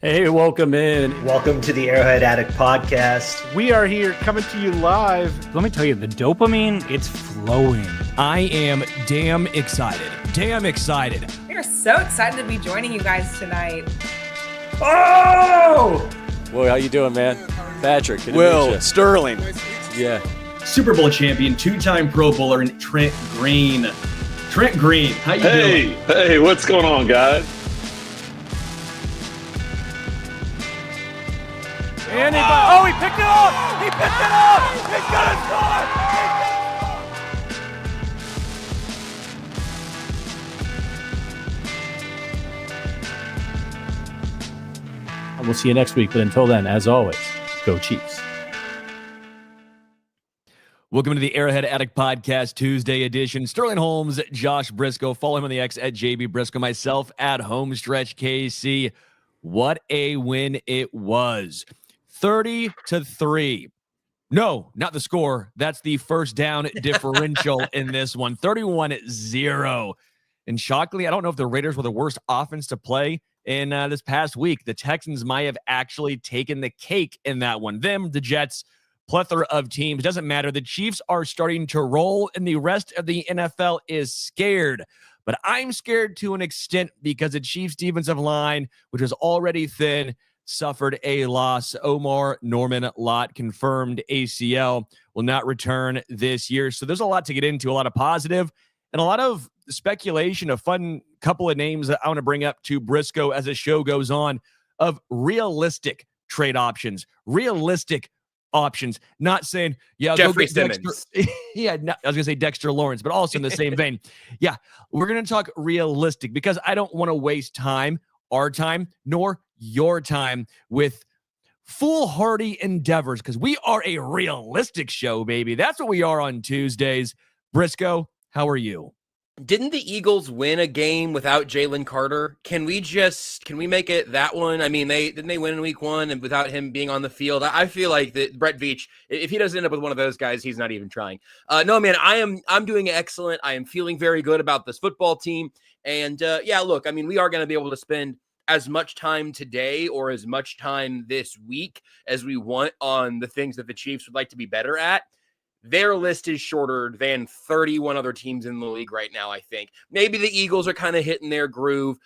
Hey, welcome in. Welcome to the Arrowhead Addict podcast. We are here coming to you live. Let me tell you, the dopamine, it's flowing. I am damn excited. Damn excited. We are so excited to be joining you guys tonight. Oh! Well, how you doing, man? Patrick. Will, Sterling. Yeah. Super Bowl champion, two-time Pro Bowler, and Trent Green. Trent Green, how you doing? Hey, what's going on, guys? And he picked it up! He picked it up! He's gonna score! And we'll see you next week. But until then, as always, go Chiefs. Welcome to the Arrowhead Addict Podcast Tuesday edition. Sterling Holmes, Josh Brisco. Follow him on the X at JB Briscoe. Myself at Homestretch KC. What a win it was. 30-3. No, not the score. That's the first down differential in this one. 31-0. And shockingly, I don't know if the Raiders were the worst offense to play in this past week. The Texans might have actually taken the cake in that one. Them, the Jets, plethora of teams. Doesn't matter. The Chiefs are starting to roll, and the rest of the NFL is scared. But I'm scared to an extent because the Chiefs' defensive line, which was already thin, suffered a loss. Omarr Norman-Lott confirmed ACL, will not return this year. So there's a lot to get into, a lot of positive and a lot of speculation, a fun couple of names that I want to bring up to Briscoe as the show goes on of realistic trade options, realistic options, not saying, yeah, Jeffrey go get Simmons. Dexter. I was going to say Dexter Lawrence, but also in the same vein. Yeah, we're going to talk realistic because I don't want to waste time, our time, nor your time with foolhardy endeavors because we are a realistic show, baby. That's what we are on Tuesdays. Briscoe, how are you? Didn't the Eagles win a game without Jalen Carter? Can we make it that one? I mean, didn't they win in week one and without him being on the field? I feel like that Brett Veach, if he doesn't end up with one of those guys, he's not even trying. No, man, I'm doing excellent. I am feeling very good about this football team. And yeah, look, I mean, we are going to be able to spend as much time today or as much time this week as we want on the things that the Chiefs would like to be better at. Their list is shorter than 31 other teams in the league right now, I think. Maybe the Eagles are kind of hitting their groove.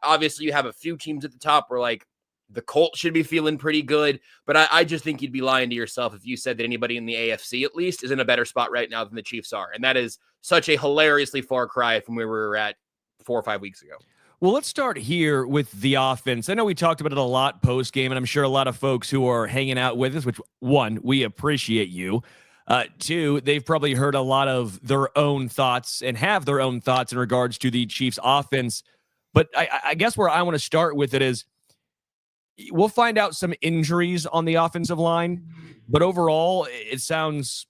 Obviously, you have a few teams at the top where, like, the Colts should be feeling pretty good. But I just think you'd be lying to yourself if you said that anybody in the AFC, at least, is in a better spot right now than the Chiefs are. And that is such a hilariously far cry from where we were at 4 or 5 weeks ago. Well, let's start here with the offense. I know we talked about it a lot post-game, and I'm sure a lot of folks who are hanging out with us, which, one, we appreciate you. Two, they've probably heard a lot of their own thoughts and have their own thoughts in regards to the Chiefs offense. But I guess where I want to start with it is we'll find out some injuries on the offensive line, but overall it sounds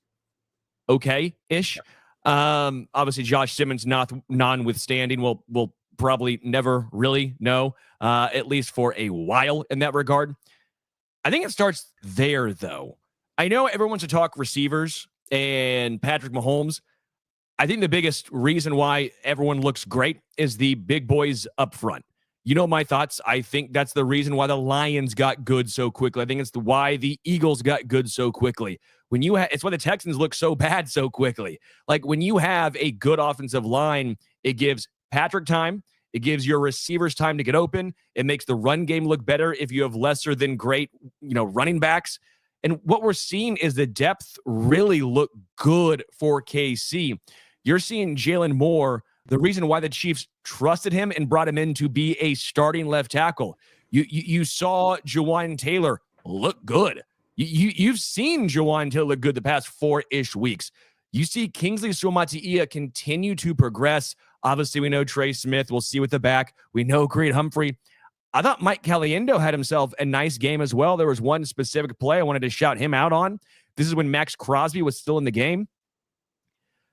okay-ish. Obviously, Josh Simmons notwithstanding, we'll probably never really know, at least for a while in that regard. I think it starts there, though. I know everyone wants to talk receivers and Patrick Mahomes. I think the biggest reason why everyone looks great is the big boys up front. You know my thoughts. I think that's the reason why the Lions got good so quickly. I think it's why the Eagles got good so quickly. It's why the Texans look so bad so quickly. Like when you have a good offensive line, it gives Patrick time. It gives your receivers time to get open. It makes the run game look better if you have lesser than great, running backs. And what we're seeing is the depth really look good for KC. You're seeing Jalen Moore, the reason why the Chiefs trusted him and brought him in to be a starting left tackle. You saw Jawan Taylor look good. You've seen Jawan Taylor look good the past 4-ish weeks. You see Kingsley Suamataia continue to progress. Obviously, we know Trey Smith. We'll see with the back. We know Creed Humphrey. I thought Mike Caliendo had himself a nice game as well. There was one specific play I wanted to shout him out on. This is when Max Crosby was still in the game.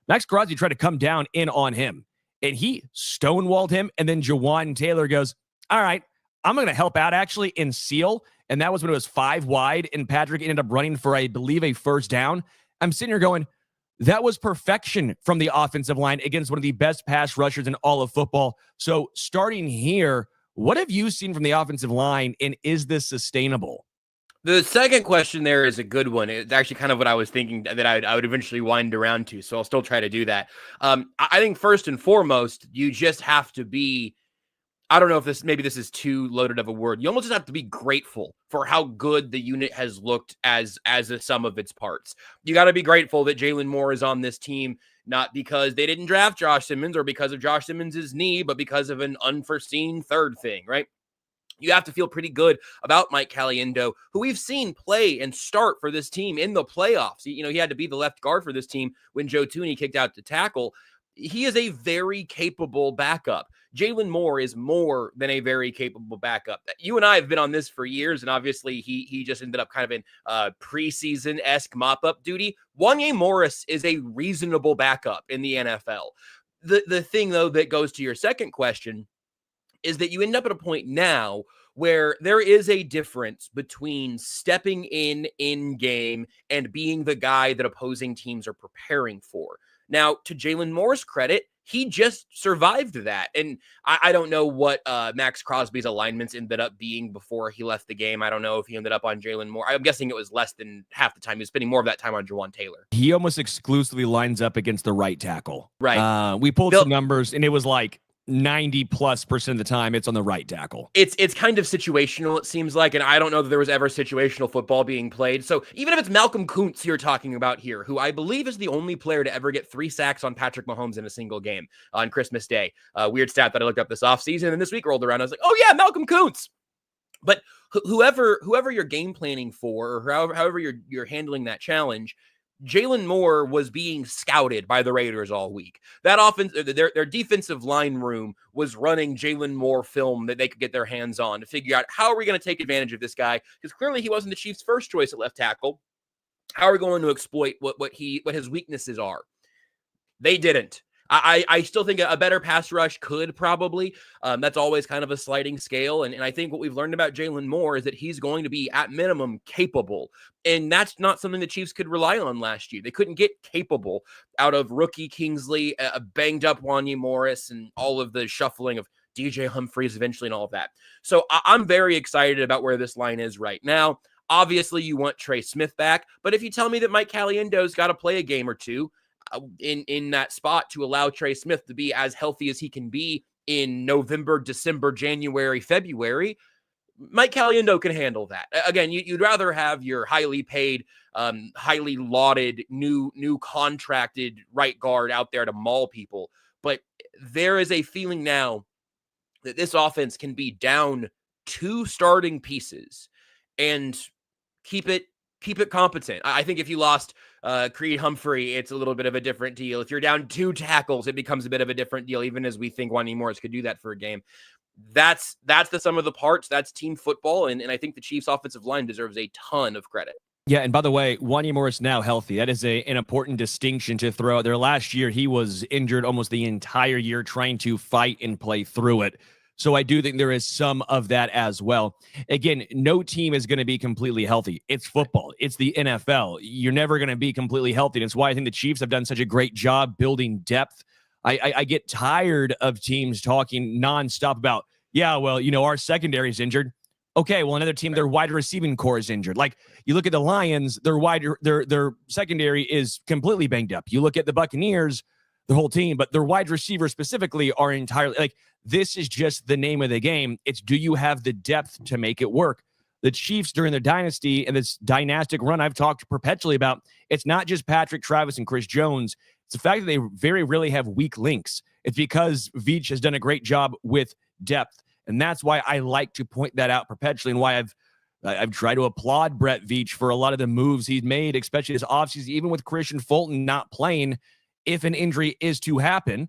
Max Crosby tried to come down in on him, and he stonewalled him, and then Jawan Taylor goes, all right, I'm going to help out actually and seal, and that was when it was 5 wide, and Patrick ended up running for, I believe, a first down. I'm sitting here going, that was perfection from the offensive line against one of the best pass rushers in all of football. So starting here, What have you seen from the offensive line, and is this sustainable? The second question there is a good one. It's actually kind of what I was thinking that I would eventually wind around to, so I'll still try to do that. I think first and foremost, you just have to be, I don't know if maybe this is too loaded of a word. You almost just have to be grateful for how good the unit has looked as a sum of its parts. You got to be grateful that Jalen Moore is on this team, not because they didn't draft Josh Simmons or because of Josh Simmons' knee, but because of an unforeseen third thing, right? You have to feel pretty good about Mike Caliendo, who we've seen play and start for this team in the playoffs. He had to be the left guard for this team when Joe Thuney kicked out to tackle. He is a very capable backup. Jalen Moore is more than a very capable backup. You and I have been on this for years, and obviously he just ended up kind of in preseason-esque mop-up duty. Wanya Morris is a reasonable backup in the NFL. The thing, though, that goes to your second question is that you end up at a point now where there is a difference between stepping in game and being the guy that opposing teams are preparing for. Now, to Jalen Moore's credit, he just survived that. And I don't know what Max Crosby's alignments ended up being before he left the game. I don't know if he ended up on Jalen Moore. I'm guessing it was less than half the time. He was spending more of that time on Jawan Taylor. He almost exclusively lines up against the right tackle. Right. We pulled some numbers, and it was like 90+% of the time it's on the right tackle. It's kind of situational, it seems like, and I don't know that there was ever situational football being played. So even if it's Malcolm Kuntz you're talking about here, who I believe is the only player to ever get 3 sacks on Patrick Mahomes in a single game on Christmas Day. Weird stat that I looked up this offseason, and this week rolled around. I was like, oh yeah, Malcolm Kuntz. But whoever you're game planning for, or however you're handling that challenge, Jalen Moore was being scouted by the Raiders all week. That offense, their defensive line room was running Jalen Moore film that they could get their hands on to figure out how are we going to take advantage of this guy, because clearly he wasn't the Chiefs' first choice at left tackle. How are we going to exploit what his weaknesses are? They didn't. I still think a better pass rush could probably. That's always kind of a sliding scale. And I think what we've learned about Jalen Moore is that he's going to be, at minimum, capable. And that's not something the Chiefs could rely on last year. They couldn't get capable out of rookie Kingsley, a banged-up Wanya Morris, and all of the shuffling of DJ Humphries eventually and all of that. So I'm very excited about where this line is right now. Obviously, you want Trey Smith back. But if you tell me that Mike Caliendo's got to play a game or two in that spot to allow Trey Smith to be as healthy as he can be in November, December, January, February, Mike Caliendo can handle that. Again, you'd rather have your highly paid, highly lauded, new contracted right guard out there to maul people. But there is a feeling now that this offense can be down 2 starting pieces and keep it competent. I think if you lost Creed Humphrey, it's a little bit of a different deal. If you're down 2 tackles, it becomes a bit of a different deal, even as we think Wanya Morris could do that for a game. That's the sum of the parts. That's team football, and I think the Chiefs' offensive line deserves a ton of credit. Yeah, and by the way, Wanya Morris now healthy. That is an important distinction to throw out there. Last year, he was injured almost the entire year trying to fight and play through it. So I do think there is some of that as well. Again, no team is going to be completely healthy. It's football. It's the NFL. You're never going to be completely healthy. And it's why I think the Chiefs have done such a great job building depth. I get tired of teams talking nonstop about, yeah, well, our secondary is injured. Okay, well, another team, their wide receiving core is injured. Like, you look at the Lions, their secondary is completely banged up. You look at the Buccaneers, the whole team, but their wide receivers specifically are entirely like, this is just the name of the game. It's, do you have the depth to make it work? The Chiefs during their dynasty and this dynastic run I've talked perpetually about, it's not just Patrick Travis and Chris Jones. It's the fact that they very rarely have weak links. It's because Veach has done a great job with depth. And that's why I like to point that out perpetually, and why I've tried to applaud Brett Veach for a lot of the moves he's made, especially this offseason, even with Christian Fulton not playing. If an injury is to happen,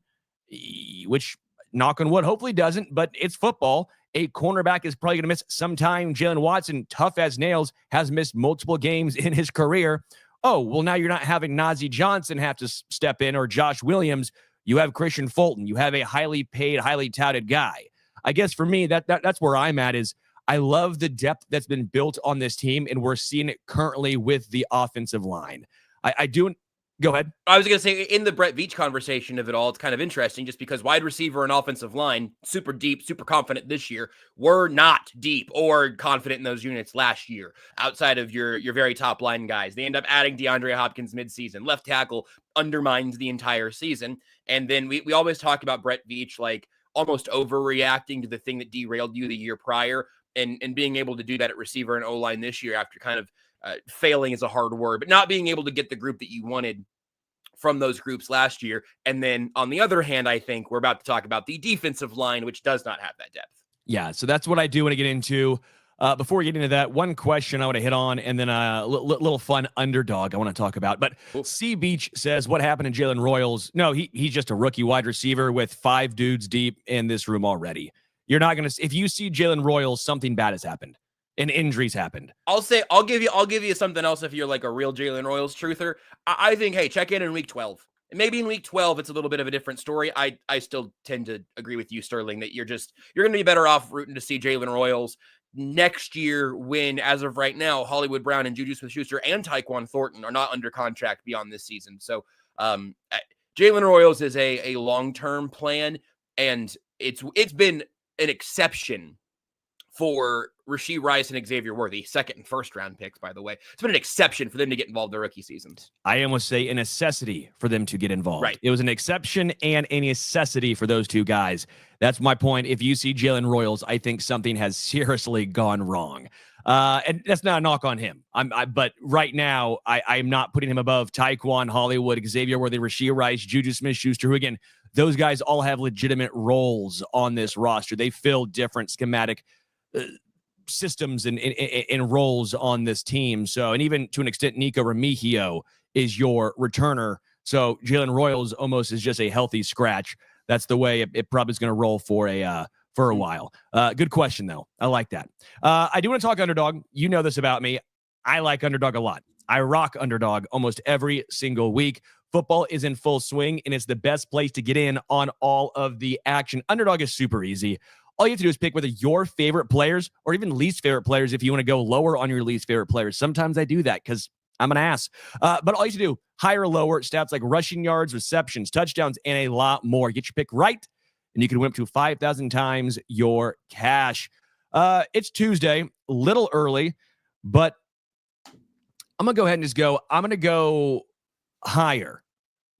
which, knock on wood, hopefully doesn't, but it's football. A cornerback is probably going to miss some time. Jalen Watson, tough as nails, has missed multiple games in his career. Oh, well, now you're not having Najee Johnson have to step in, or Josh Williams. You have Christian Fulton. You have a highly paid, highly touted guy. I guess for me, that's where I'm at. Is I love the depth that's been built on this team, and we're seeing it currently with the offensive line. I do Go ahead. I was going to say, in the Brett Veach conversation of it all, it's kind of interesting just because wide receiver and offensive line, super deep, super confident this year, were not deep or confident in those units last year outside of your very top line guys. They end up adding DeAndre Hopkins midseason. Left tackle undermines the entire season. And then we always talk about Brett Veach like almost overreacting to the thing that derailed you the year prior and being able to do that at receiver and O-line this year after kind of failing is a hard word, but not being able to get the group that you wanted from those groups last year. And then on the other hand, I think we're about to talk about the defensive line, which does not have that depth. Yeah, so that's what I do want to get into. Before we get into that, one question I want to hit on, and then a little fun underdog I want to talk about. But C Beach says, what happened to Jalen Royals? No, he's just a rookie wide receiver with 5 dudes deep in this room already. You're not going to, if you see Jalen Royals, something bad has happened. And injuries happened. I'll give you something else if you're like a real Jalen Royals truther. I think, hey, check in week 12. And maybe in week 12, it's a little bit of a different story. I still tend to agree with you, Sterling, that you're going to be better off rooting to see Jalen Royals next year when, as of right now, Hollywood Brown and Juju Smith-Schuster and Tyquan Thornton are not under contract beyond this season. So Jalen Royals is a long-term plan, and it's been an exception for Rashee Rice and Xavier Worthy, second and first round picks, by the way. It's been an exception for them to get involved in their rookie seasons. I almost say a necessity for them to get involved. Right. It was an exception and a necessity for those two guys. That's my point. If you see Jalen Royals, I think something has seriously gone wrong. And that's not a knock on him. But right now, I'm not putting him above Tyquan, Hollywood, Xavier Worthy, Rashee Rice, Juju Smith-Schuster, who, again, those guys all have legitimate roles on this roster. They fill different schematic systems and roles on this team. So, and even to an extent, Nico Remigio is your returner. So Jalen Royals almost is just a healthy scratch. That's the way it probably is going to roll for a while. Good question though. I like that. I do want to talk underdog. You know this about me. I like underdog a lot. I rock underdog almost every single week. Football is in full swing, and it's the best place to get in on all of the action. Underdog is super easy. All you have to do is pick whether your favorite players or even least favorite players if you want to go lower on your least favorite players. Sometimes I do that because I'm an ass. But all you have to do, higher or lower, stats like rushing yards, receptions, touchdowns, and a lot more. Get your pick right, and you can win up to 5,000 times your cash. It's Tuesday, a little early, but I'm going to go ahead and just go. I'm going to go higher.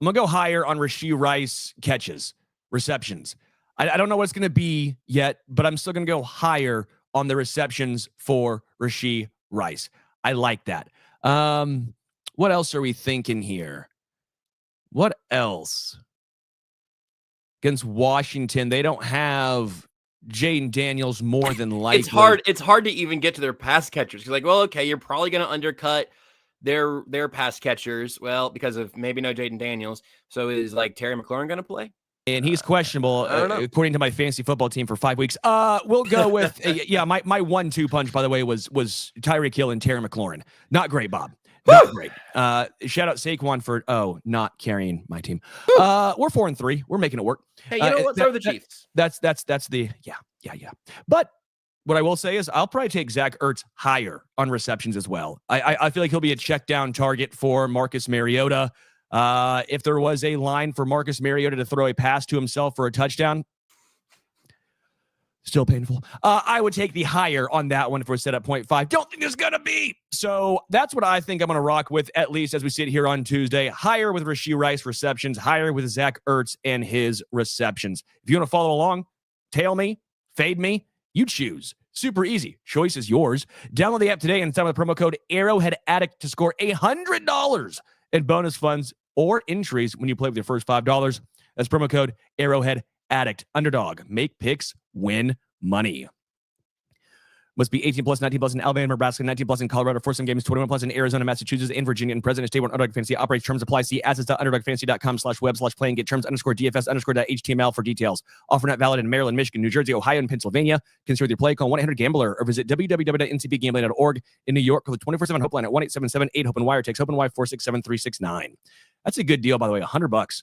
I'm going to go higher on Rashee Rice catches, receptions. I don't know what it's going to be yet, but I'm still going to go higher on the receptions for Rashee Rice. I like that. What else are we thinking here? What else? Against Washington, they don't have Jaden Daniels more than likely. It's hard to even get to their pass catchers. You're like, well, okay, you're probably going to undercut their pass catchers. Well, because of maybe no Jaden Daniels. So is like Terry McLaurin going to play? And he's questionable, according to my fantasy football team, for 5 weeks. We'll go with, my 1-2 punch, by the way, was Tyreek Hill and Terry McLaurin. Not great, Bob. Not great. Shout out Saquon for, not carrying my team. We're 4-3. We're making it work. Hey, you know what? So are the Chiefs. That's the, yeah. But what I will say is I'll probably take Zach Ertz higher on receptions as well. I feel like he'll be a check down target for Marcus Mariota. If there was a line for Marcus Mariota to throw a pass to himself for a touchdown, still painful. I would take the higher on that one if we're set at 0.5. Don't think there's going to be. So that's what I think I'm going to rock with, at least as we sit here on Tuesday. Higher with Rashee Rice receptions, higher with Zach Ertz and his receptions. If you want to follow along, tail me, fade me, you choose. Super easy. Choice is yours. Download the app today and sign with promo code Arrowhead Addict to score $100 in bonus funds or entries when you play with your first $5. That's promo code Arrowhead Addict. Underdog. Make picks, win money. Must be 18 plus, 19 plus in Alabama, Nebraska, 19 plus in Colorado, for some games, 21 plus in Arizona, Massachusetts, and Virginia, and President State where Underdog Fantasy operates. Terms apply. See assets.underdogfantasy.com/web/play and get terms_DFS_HTML for details. Offer not valid in Maryland, Michigan, New Jersey, Ohio, and Pennsylvania. Consider your play. Call 1-800-GAMBLER or visit www.ncpgambling.org. In New York, call the 24/7 Hope line at 1-877-8-HOPE-NY or text HOPE-NY 467-369. That's a good deal, by the way. $100.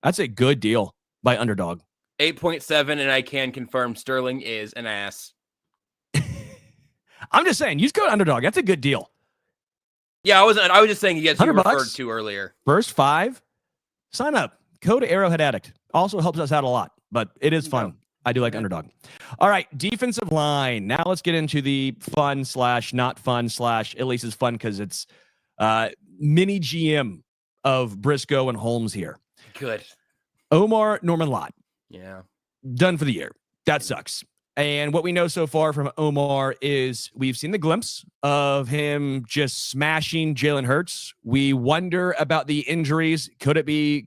That's a good deal by Underdog. 8.7, and I can confirm Sterling is an ass. I'm just saying, you just go to Underdog. That's a good deal. Yeah, I was just saying, yes, you $100 referred to earlier. First 5, sign up. Code Arrowhead Addict. Also helps us out a lot, but it is fun. I do like Underdog. All right, defensive line. Now let's get into the fun / not fun / at least it's fun because it's mini GM of Briscoe and Holmes here. Good. Omarr Norman-Lott. Yeah. Done for the year. That sucks. And what we know so far from Omarr is we've seen the glimpse of him just smashing Jalen Hurts. We wonder about the injuries. Could it be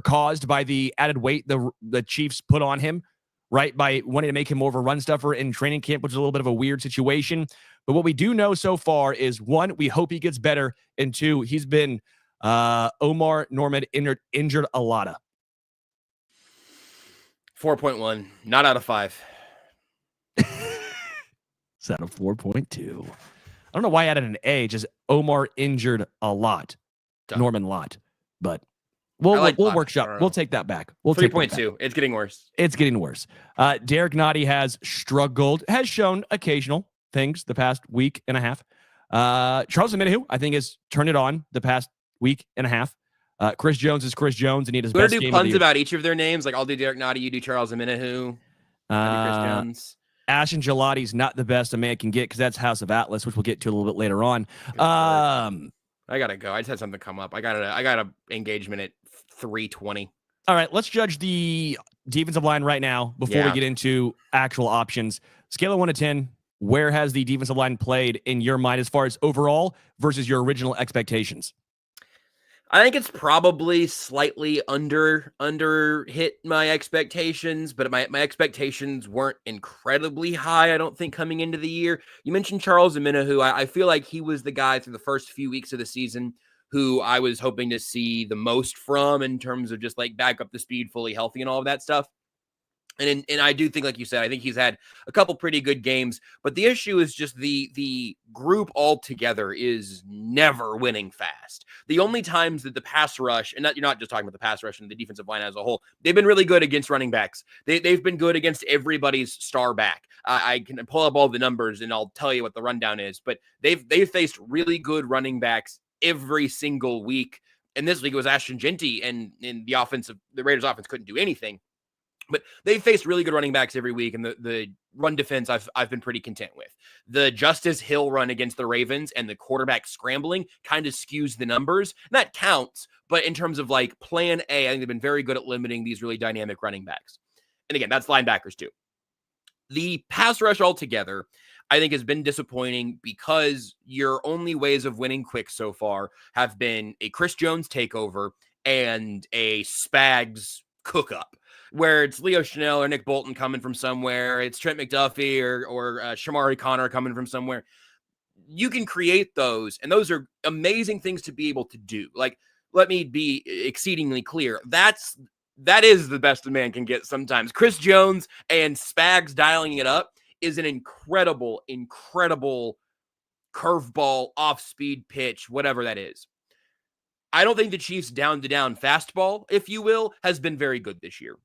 caused by the added weight the Chiefs put on him, right? By wanting to make him more of a run stuffer in training camp, which is a little bit of a weird situation. But what we do know so far is, 1, we hope he gets better. And 2, he's been Omarr Norman injured a lot. 4.1, not out of 5. It's out of 4.2. I don't know why I added an A. Just Omarr injured a lot. Done. Norman-Lott. But we'll workshop. We'll take that back. We'll 3.2. It's getting worse. It's getting worse. Derek Nottie has struggled, has shown occasional things the past week and a half. Charles Omenihu, I think, has turned it on the past week and a half. Chris Jones is Chris Jones, and he had his best game of the year. Do puns about each of their names. Like, I'll do Derek Nottie, you do Charles Omenihu. Chris Jones. Ashton Gelati's not the best a man can get because that's House of Atlas, which we'll get to a little bit later on. I gotta go. I just had something come up. I got a engagement at 3:20. All right, let's judge the defensive line right now before we get into actual options. Scale of 1 to 10. Where has the defensive line played in your mind as far as overall versus your original expectations? I think it's probably slightly under hit my expectations, but my expectations weren't incredibly high, I don't think, coming into the year. You mentioned Charles Omenihu. I feel like he was the guy through the first few weeks of the season who I was hoping to see the most from in terms of just like back up the speed, fully healthy and all of that stuff. And I do think, like you said, I think he's had a couple pretty good games, but the issue is just the group altogether is never winning fast. The only times that the pass rush, and you're not just talking about the pass rush and the defensive line as a whole, they've been really good against running backs. They've been good against everybody's star back. I can pull up all the numbers and I'll tell you what the rundown is, but they've faced really good running backs every single week. And this week it was Ashton Genty, and in the Raiders offense couldn't do anything. But they faced really good running backs every week, and the run defense I've been pretty content with. The Justice Hill run against the Ravens and the quarterback scrambling kind of skews the numbers. And that counts, but in terms of like plan A, I think they've been very good at limiting these really dynamic running backs. And again, that's linebackers too. The pass rush altogether, I think, has been disappointing because your only ways of winning quick so far have been a Chris Jones takeover and a Spags cook-up, where it's Leo Chanel or Nick Bolton coming from somewhere. It's Trent McDuffie or Shamari Connor coming from somewhere. You can create those, and those are amazing things to be able to do. Like, let me be exceedingly clear. That is the best a man can get sometimes. Chris Jones and Spags dialing it up is an incredible curveball, off-speed pitch, whatever that is. I don't think the Chiefs' down-to-down fastball, if you will, has been very good this year.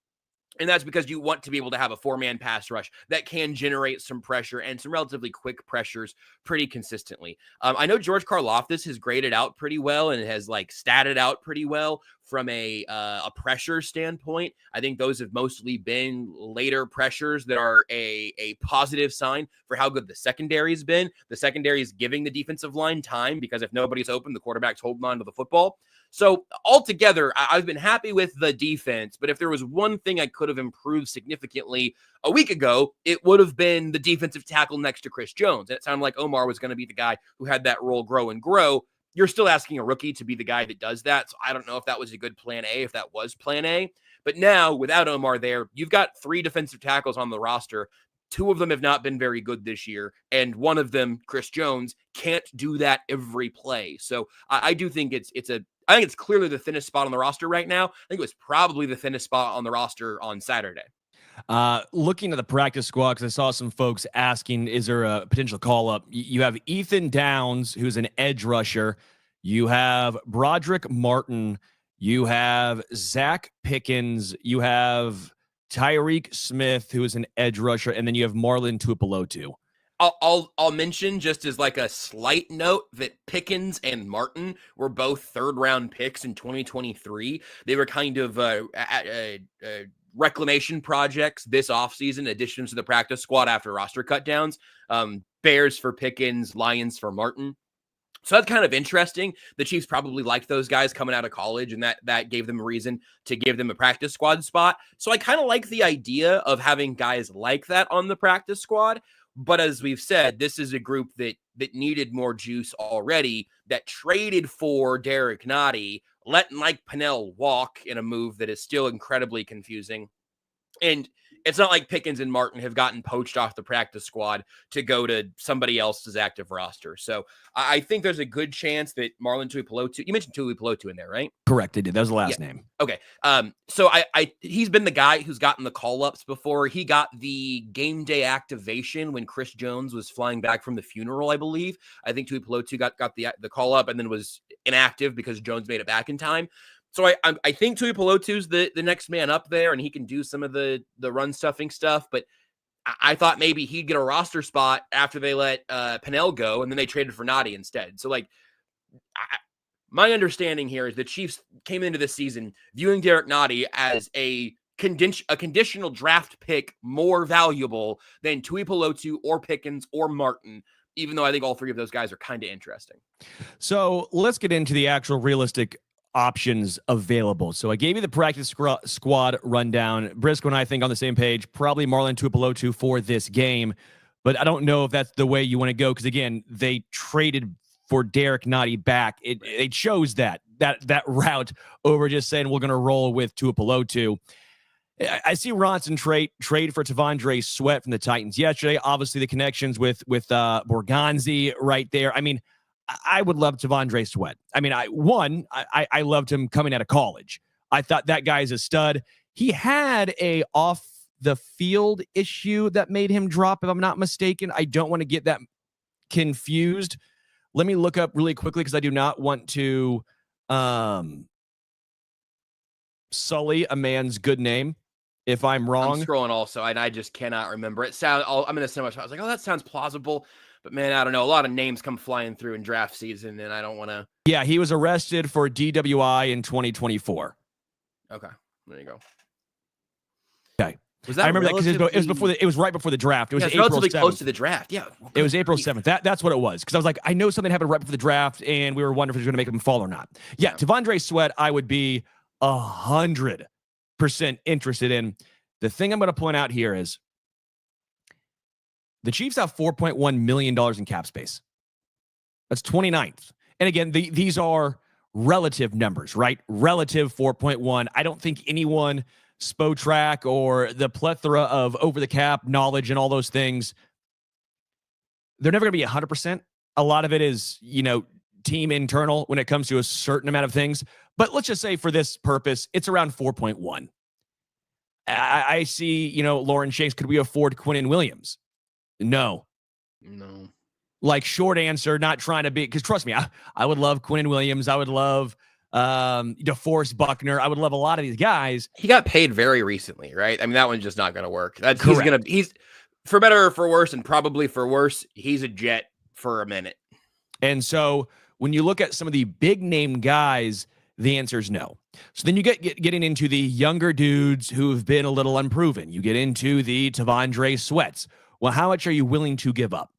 And that's because you want to be able to have a 4-man pass rush that can generate some pressure and some relatively quick pressures pretty consistently. I know George Karlaftis has graded out pretty well and has like statted out pretty well from a pressure standpoint. I think those have mostly been later pressures that are a positive sign for how good the secondary has been. The secondary is giving the defensive line time because if nobody's open, the quarterback's holding on to the football. So altogether, I've been happy with the defense, but if there was one thing I could have improved significantly a week ago, it would have been the defensive tackle next to Chris Jones. And it sounded like Omarr was going to be the guy who had that role grow and grow. You're still asking a rookie to be the guy that does that. So I don't know if that was a good plan A, if that was plan A. But now, without Omarr there, you've got 3 defensive tackles on the roster. 2 of them have not been very good this year. And one of them, Chris Jones, can't do that every play. So I do think I think it's clearly the thinnest spot on the roster right now. I think it was probably the thinnest spot on the roster on Saturday. Looking at the practice squad, because I saw some folks asking, is there a potential call-up? You have Ethan Downs, who's an edge rusher. You have Broderick Martin. You have Zach Pickens. You have Tyreek Smith, who is an edge rusher. And then you have Marlon Tuipulotu. I'll mention just as like a slight note that Pickens and Martin were both third-round picks in 2023. They were kind of reclamation projects this offseason, additions to the practice squad after roster cutdowns. Bears for Pickens, Lions for Martin. So that's kind of interesting. The Chiefs probably liked those guys coming out of college, and that gave them a reason to give them a practice squad spot. So I kind of like the idea of having guys like that on the practice squad. But as we've said, this is a group that needed more juice already, that traded for Derek Nottie, letting Mike Pennel walk in a move that is still incredibly confusing. And it's not like Pickens and Martin have gotten poached off the practice squad to go to somebody else's active roster. So I think there's a good chance that Marlon Tuipulotu, you mentioned Tuipulotu in there, right? Correct, I did. That was the last name. Okay. So he's been the guy who's gotten the call-ups before. He got the game day activation when Chris Jones was flying back from the funeral, I believe. I think Tuipulotu got the call-up and then was inactive because Jones made it back in time. So I think Tuipulotu's the next man up there, and he can do some of the run stuffing stuff. But I thought maybe he'd get a roster spot after they let Pennel go, and then they traded for Nottie instead. So my understanding here is the Chiefs came into this season viewing Derek Nottie as a conditional draft pick more valuable than Tuipulotu or Pickens or Martin, even though I think all three of those guys are kind of interesting. So let's get into the actual realistic options available. So I gave you the practice squad rundown. Briscoe and I think on the same page, probably Marlon Tuipulotu for this game, but I don't know if that's the way you want to go, because again, they traded for Derek Nottie back. It chose that route over just saying we're going to roll with Tuipulotu. I see Ronson trade for T'Vondre Sweat from the Titans yesterday. Obviously the connections with Borgonzi right there. I mean, I would love T'Vondre Sweat. I mean, I loved him coming out of college. I thought that guy's a stud. He had a off the field issue that made him drop, if I'm not mistaken. I don't want to get that confused. Let me look up really quickly, because I do not want to sully a man's good name if I'm wrong. I'm scrolling also, and I just cannot remember. I'm in so much. I was like, oh, that sounds plausible. But, man, I don't know. A lot of names come flying through in draft season, and I don't want to. Yeah, he was arrested for DWI in 2024. Okay, there you go. Okay. I remember that because it was right before the draft. It was April relatively 7th. close to the draft. Yeah. It was April 7th. That's what it was. Because I was like, I know something happened right before the draft, and we were wondering if it was going to make him fall or not. Yeah, T'Vondre Sweat, I would be 100% interested in. The thing I'm going to point out here is the Chiefs have $4.1 million in cap space. That's 29th. And again, these are relative numbers, right? Relative 4.1. I don't think anyone, Spotrac or the plethora of over the cap knowledge and all those things, they're never going to be 100%. A lot of it is, team internal when it comes to a certain amount of things. But let's just say for this purpose, it's around 4.1. I see, Lauren Shanks, could we afford Quinnen Williams? No. Like, short answer, not trying to be, because trust me, I would love Quinnen Williams. I would love DeForest Buckner. I would love a lot of these guys. He got paid very recently, right? I mean, that one's just not going to work. Correct. He's for better or for worse, and probably for worse, he's a Jet for a minute. And so when you look at some of the big name guys, the answer is no. So then you getting into the younger dudes who've been a little unproven. You get into the T'Vondre Sweats. Well, how much are you willing to give up?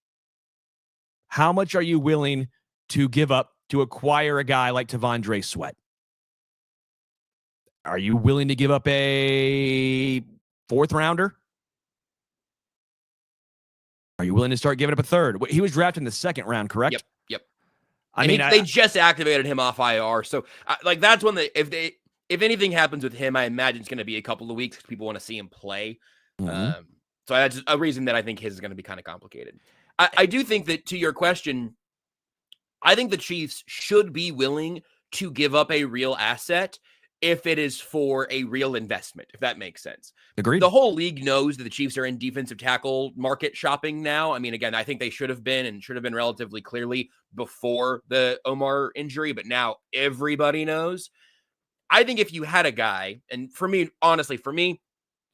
How much are you willing to give up to acquire a guy like T'Vondre Sweat? Are you willing to give up a 4th rounder? Are you willing to start giving up a 3rd? He was drafted in the 2nd round, correct? Yep. I mean, they just activated him off IR. So that's when if anything happens with him, I imagine it's going to be a couple of weeks because people want to see him play. Mm-hmm. So that's a reason that I think his is going to be kind of complicated. I do think that, to your question, I think the Chiefs should be willing to give up a real asset if it is for a real investment, if that makes sense. Agreed. The whole league knows that the Chiefs are in defensive tackle market shopping now. I mean, again, I think they should have been relatively clearly before the Omarr injury, but now everybody knows. I think if you had a guy, and honestly, for me,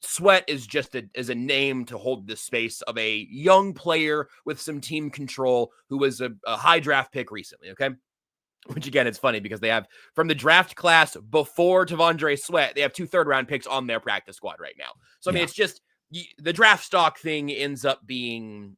Sweat is just a name to hold the space of a young player with some team control who was a high draft pick recently, okay? Which, again, it's funny because they have, from the draft class before T'Vondre Sweat, they have 2 third-round picks on their practice squad right now. So, I mean, it's just the draft stock thing ends up being,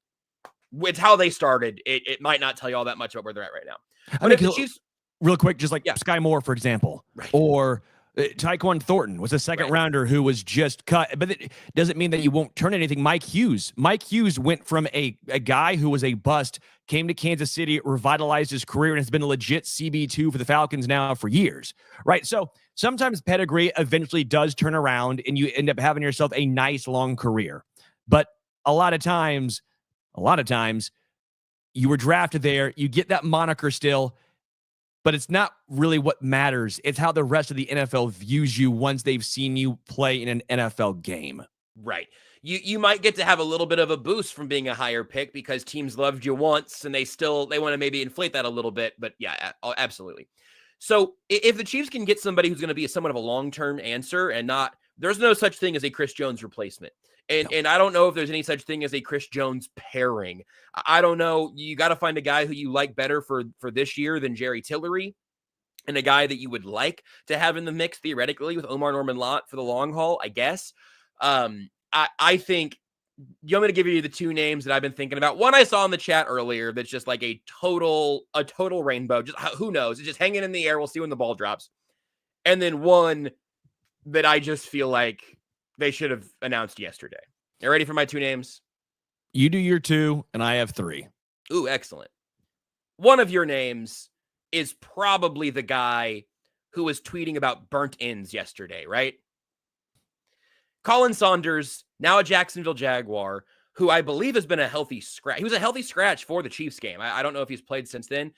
it's how they started. It might not tell you all that much about where they're at right now. But if the Chiefs, real quick, just like Sky Moore, for example, or Tyquan Thornton was a second rounder who was just cut, but it doesn't mean that you won't turn anything. Mike Hughes went from a guy who was a bust, came to Kansas City, revitalized his career, and has been a legit CB2 for the Falcons now for years, right? So sometimes pedigree eventually does turn around and you end up having yourself a nice long career. But a lot of times you were drafted there, you get that moniker still, but it's not really what matters. It's how the rest of the NFL views you once they've seen you play in an NFL game. Right. You might get to have a little bit of a boost from being a higher pick because teams loved you once and they want to maybe inflate that a little bit. But yeah, absolutely. So if the Chiefs can get somebody who's going to be somewhat of a long-term answer and there's no such thing as a Chris Jones replacement. And I don't know if there's any such thing as a Chris Jones pairing. I don't know. You got to find a guy who you like better for this year than Jerry Tillery, and a guy that you would like to have in the mix theoretically with Omarr Norman-Lott for the long haul, I guess. I think I'm going to give you the 2 names that I've been thinking about. One I saw in the chat earlier that's just like a total rainbow. Just who knows? It's just hanging in the air. We'll see when the ball drops. And then one that I just feel like they should have announced yesterday. You ready for my 2 names? You do your 2, and I have 3. Ooh, excellent. One of your names is probably the guy who was tweeting about burnt ends yesterday, right? Colin Saunders, now a Jacksonville Jaguar, who I believe has been a healthy scratch. He was a healthy scratch for the Chiefs game. I don't know if he's played since then.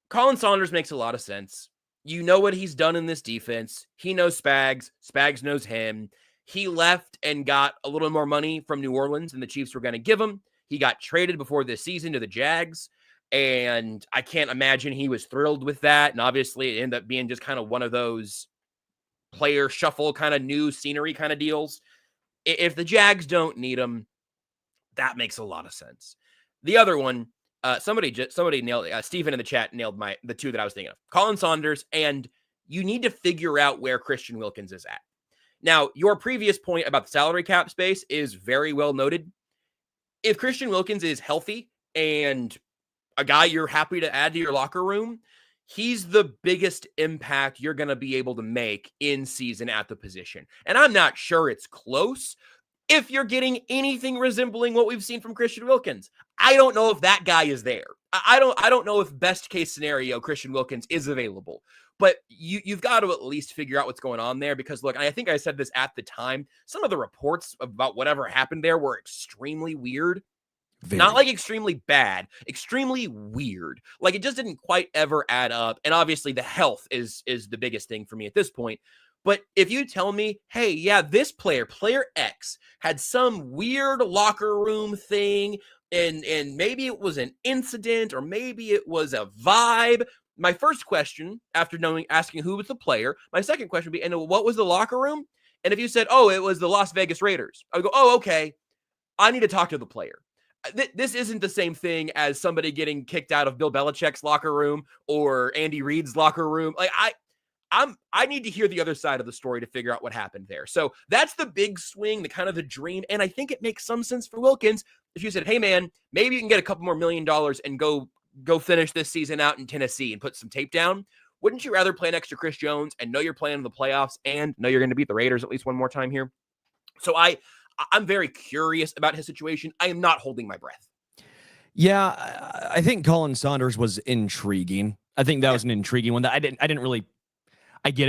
Colin Saunders makes a lot of sense. You know what he's done in this defense. He knows Spags. Spags knows him. He left and got a little more money from New Orleans than the Chiefs were going to give him. He got traded before this season to the Jags, and I can't imagine he was thrilled with that. And obviously it ended up being just kind of one of those player shuffle kind of new scenery kind of deals. If the Jags don't need him, that makes a lot of sense. The other one, somebody nailed it. Steven in the chat nailed the 2 that I was thinking of. Colin Saunders, and you need to figure out where Christian Wilkins is at. Now, your previous point about the salary cap space is very well noted. If Christian Wilkins is healthy and a guy you're happy to add to your locker room, he's the biggest impact you're going to be able to make in season at the position. And I'm not sure it's close if you're getting anything resembling what we've seen from Christian Wilkins. I don't know if that guy is there. I don't know if best case scenario Christian Wilkins is available. But you've got to at least figure out what's going on there because, look, I think I said this at the time, some of the reports about whatever happened there were extremely weird. Not like extremely bad, extremely weird. Like it just didn't quite ever add up. And obviously the health is the biggest thing for me at this point. But if you tell me, hey, yeah, this player X, had some weird locker room thing and maybe it was an incident or maybe it was a vibe. My first question, after asking who was the player, my second question would be, and what was the locker room? And if you said, oh, it was the Las Vegas Raiders, I would go, oh, okay, I need to talk to the player. This isn't the same thing as somebody getting kicked out of Bill Belichick's locker room or Andy Reid's locker room. Like I need to hear the other side of the story to figure out what happened there. So that's the big swing, the kind of the dream. And I think it makes some sense for Wilkins. If you said, hey man, maybe you can get a couple more $1 million and go finish this season out in Tennessee and put some tape down. Wouldn't you rather play next to Chris Jones and know you're playing in the playoffs and know you're going to beat the Raiders at least one more time here? So I'm very curious about his situation. I am not holding my breath. Yeah, I think Colin Saunders was intriguing. I think that was an intriguing one that I get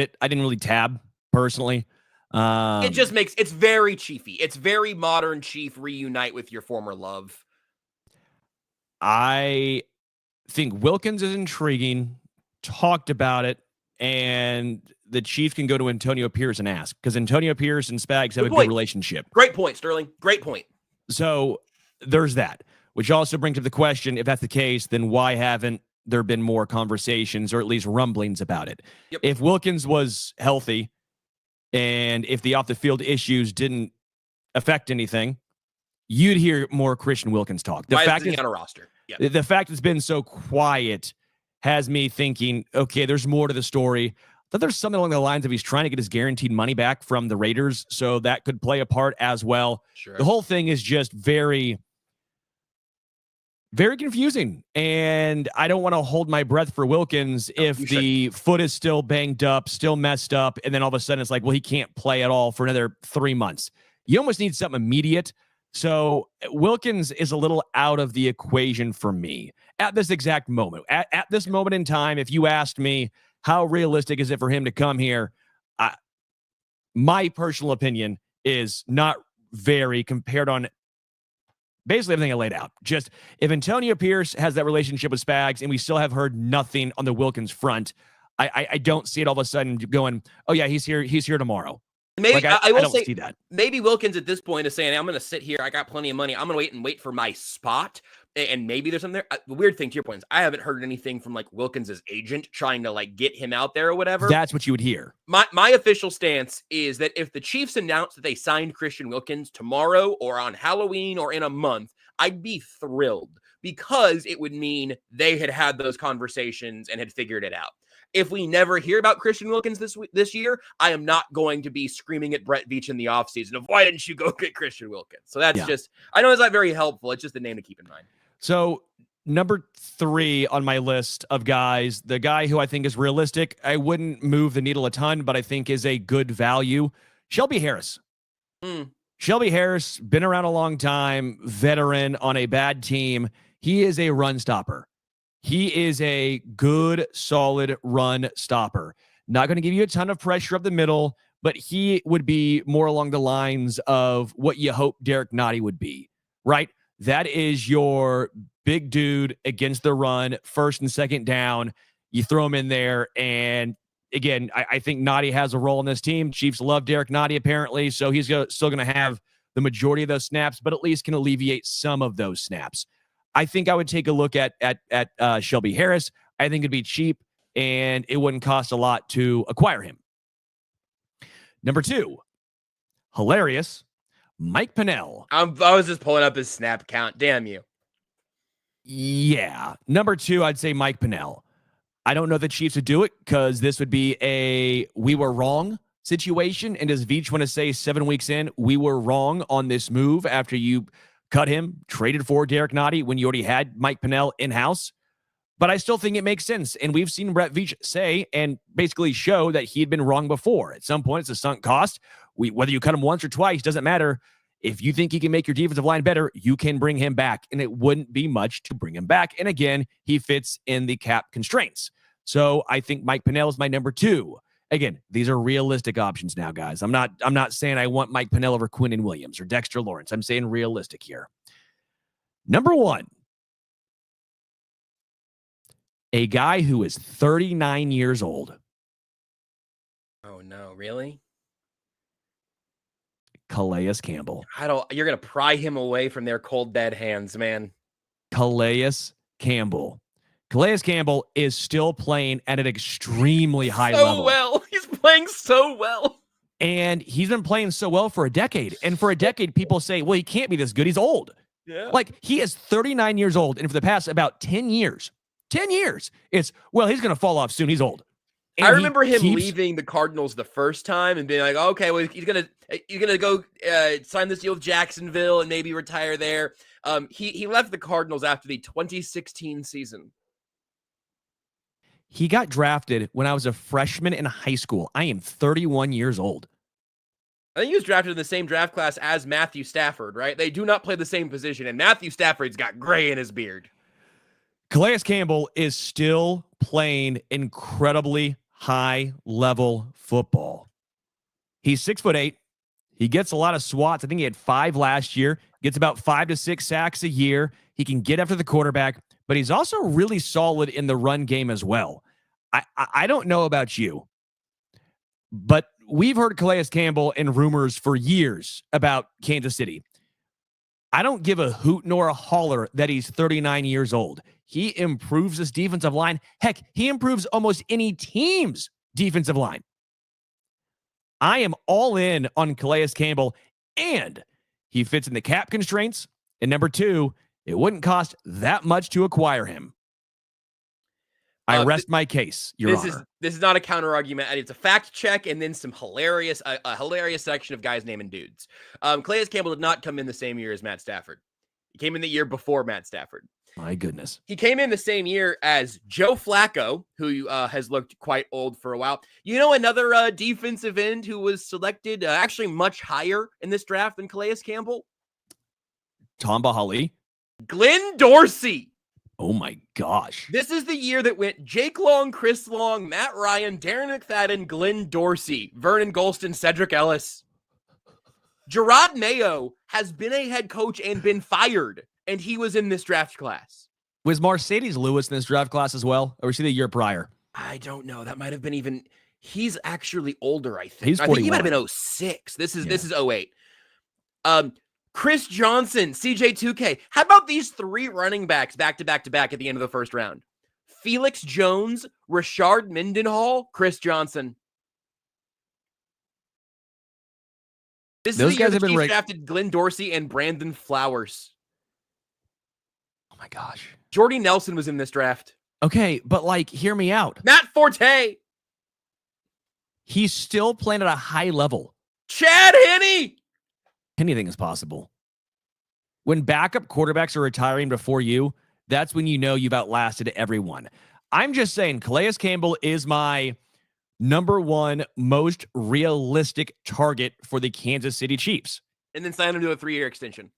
it. I didn't really tab personally. It just it's very Chiefy. It's very modern Chief reunite with your former love. I think Wilkins is intriguing, talked about it, and the Chief can go to Antonio Pierce and ask, because Antonio Pierce and Spags have a good relationship. Great point, Sterling. Great point. So there's that, which also brings up the question, if that's the case, then why haven't there been more conversations or at least rumblings about it? Yep. If Wilkins was healthy and if the off-the-field issues didn't affect anything, you'd hear more Christian Wilkins talk. Why is he on a roster? Yeah. The fact it's been so quiet has me thinking, okay, there's more to the story. That there's something along the lines of he's trying to get his guaranteed money back from the Raiders, so that could play a part as well. Sure. The whole thing is just very, very confusing, and I don't want to hold my breath for Wilkins if the foot is still banged up, still messed up, and then all of a sudden it's like, well, he can't play at all for another 3 months. You almost need something immediate. So Wilkins is a little out of the equation for me at this exact moment. At this moment in time, if you asked me how realistic is it for him to come here, my personal opinion is not very compared on basically everything I laid out. Just if Antonio Pierce has that relationship with Spags and we still have heard nothing on the Wilkins front, I don't see it all of a sudden going, oh yeah, he's here tomorrow. Maybe like, I will don't say see that. Maybe Wilkins at this point is saying, I'm going to sit here. I got plenty of money. I'm going to wait for my spot. And maybe there's something there. The weird thing to your point is I haven't heard anything from like Wilkins' agent trying to like get him out there or whatever. That's what you would hear. My official stance is that if the Chiefs announce that they signed Christian Wilkins tomorrow or on Halloween or in a month, I'd be thrilled because it would mean they had those conversations and had figured it out. If we never hear about Christian Wilkins this year, I am not going to be screaming at Brett Veach in the offseason of why didn't you go get Christian Wilkins? So that's just, I know it's not very helpful. It's just a name to keep in mind. So number 3 on my list of guys, the guy who I think is realistic, I wouldn't move the needle a ton, but I think is a good value, Shelby Harris. Shelby Harris, been around a long time, veteran on a bad team. He is a run stopper. He is a good, solid run stopper. Not going to give you a ton of pressure up the middle, but he would be more along the lines of what you hope Derek Nottie would be, right? That is your big dude against the run, first and second down. You throw him in there, and again, I think Nottie has a role in this team. Chiefs love Derek Nottie, apparently, so he's still going to have the majority of those snaps, but at least can alleviate some of those snaps. I think I would take a look at Shelby Harris. I think it'd be cheap, and it wouldn't cost a lot to acquire him. Number 2, hilarious, Mike Pennel. I was just pulling up his snap count. Damn you. Yeah. Number 2, I'd say Mike Pennel. I don't know the Chiefs would do it because this would be a we were wrong situation. And does Veach want to say 7 weeks in, we were wrong on this move after you cut him, traded for Derek Nottie when you already had Mike Pennel in-house? But I still think it makes sense. And we've seen Brett Veach say and basically show that he had been wrong before. At some point, it's a sunk cost. Whether you cut him once or twice, doesn't matter. If you think he can make your defensive line better, you can bring him back. And it wouldn't be much to bring him back. And again, he fits in the cap constraints. So I think Mike Pennel is my number 2. Again, these are realistic options now, guys. I'm not saying I want Mike Pennel over Quinnen Williams or Dexter Lawrence. I'm saying realistic here. Number 1, a guy who is 39 years old. Oh no, really? Calais Campbell. You're going to pry him away from their cold dead hands, man. Calais Campbell. Calais Campbell is still playing at an extremely high level. So well. He's playing so well. And he's been playing so well for a decade. And for a decade, people say, well, he can't be this good. He's old. Yeah. Like, he is 39 years old. And for the past about 10 years, it's, well, he's going to fall off soon. He's old. And I remember him leaving the Cardinals the first time and being like, okay, well, he's gonna go sign this deal with Jacksonville and maybe retire there. He left the Cardinals after the 2016 season. He got drafted when I was a freshman in high school. I am 31 years old. I think he was drafted in the same draft class as Matthew Stafford, right? They do not play the same position, and Matthew Stafford's got gray in his beard. Calais Campbell is still playing incredibly high-level football. He's 6'8". He gets a lot of swats. I think he had 5 last year. Gets about 5 to 6 sacks a year. He can get after the quarterback, but he's also really solid in the run game as well. I don't know about you, but we've heard Calais Campbell and rumors for years about Kansas City. I don't give a hoot nor a holler that he's 39 years old. He improves this defensive line. Heck, he improves almost any team's defensive line. I am all in on Calais Campbell, and he fits in the cap constraints. And number two, it wouldn't cost that much to acquire him. I rest my case, Your Honor. This is not a counter argument. It's a fact check and then some hilarious section of guys naming dudes. Calais Campbell did not come in the same year as Matt Stafford. He came in the year before Matt Stafford. My goodness. He came in the same year as Joe Flacco, who has looked quite old for a while. You know, another defensive end who was selected actually much higher in this draft than Calais Campbell? Tom Bahali. Glenn Dorsey. Oh my gosh. This is the year that went Jake Long, Chris Long, Matt Ryan, Darren McFadden, Glenn Dorsey, Vernon Golston, Cedric Ellis. Gerard Mayo has been a head coach and been fired, and he was in this draft class. Was Mercedes Lewis in this draft class as well? Or was he the year prior? I don't know. That might have been even. He's actually older, I think. He's 41. I think he might have been 06. This is 08. Chris Johnson, CJ2K. How about these three running backs back to back to back at the end of the first round? Felix Jones, Rashard Mendenhall, Chris Johnson. This is the year that he drafted Glenn Dorsey and Brandon Flowers. Oh my gosh. Jordy Nelson was in this draft. Okay, but like, hear me out. Matt Forte. He's still playing at a high level. Chad Henne. Anything is possible. When backup quarterbacks are retiring before you, that's when you know you've outlasted everyone. I'm just saying, Calais Campbell is my number one most realistic target for the Kansas City Chiefs. And then sign him to a 3-year extension.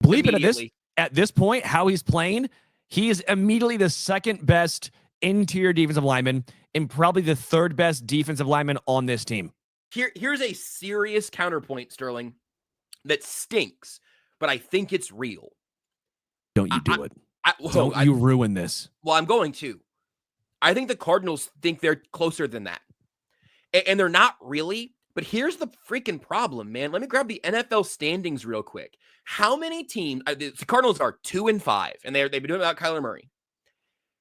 Believe it, at this point, how he's playing, he is immediately the second best interior defensive lineman and probably the third best defensive lineman on this team. Here's a serious counterpoint, Sterling, that stinks, but I think it's real. Don't you do it. Don't you ruin this. Well, I'm going to. I think the Cardinals think they're closer than that. And they're not really. But here's the freaking problem, man. Let me grab the NFL standings real quick. How many teams? The Cardinals are 2-5, and they've been doing it without Kyler Murray.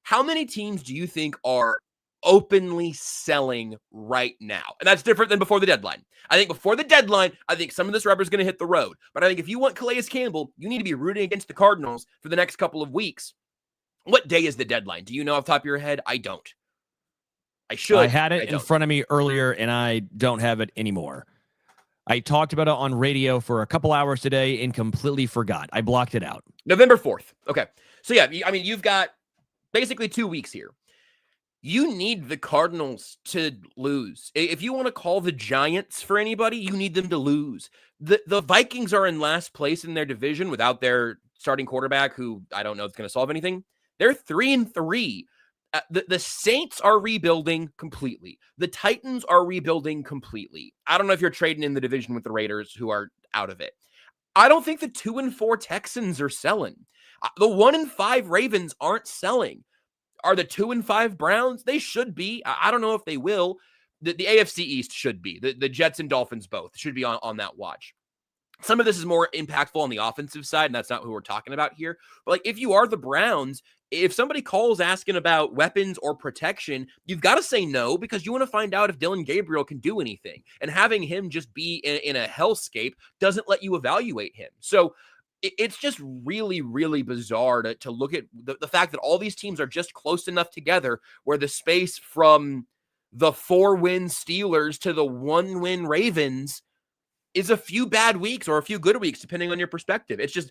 How many teams do you think are openly selling right now? And that's different than before the deadline. I think before the deadline, I think some of this rubber is going to hit the road. But I think if you want Calais Campbell, you need to be rooting against the Cardinals for the next couple of weeks. What day is the deadline? Do you know off the top of your head? I don't. I should. I had it in front of me earlier, and I don't have it anymore. I talked about it on radio for a couple hours today and completely forgot. I blocked it out. November 4th. Okay. So, yeah, I mean, you've got basically 2 weeks here. You need the Cardinals to lose. If you want to call the Giants for anybody, you need them to lose. The Vikings are in last place in their division without their starting quarterback, who I don't know is going to solve anything. They're 3-3. The Saints are rebuilding completely. The Titans are rebuilding completely. I don't know if you're trading in the division with the Raiders, who are out of it. I don't think the 2-4 Texans are selling. The 1-5 Ravens aren't selling. Are the 2-5 Browns? They should be. I don't know if they will. The AFC East should be. The Jets and Dolphins both should be on that watch. Some of this is more impactful on the offensive side, and that's not who we're talking about here. But like, if you are the Browns, if somebody calls asking about weapons or protection, you've got to say no, because you want to find out if Dylan Gabriel can do anything. And having him just be in a hellscape doesn't let you evaluate him. So it's just really, really bizarre to look at the fact that all these teams are just close enough together where the space from the 4-win Steelers to the 1-win Ravens is a few bad weeks or a few good weeks, depending on your perspective. It's just,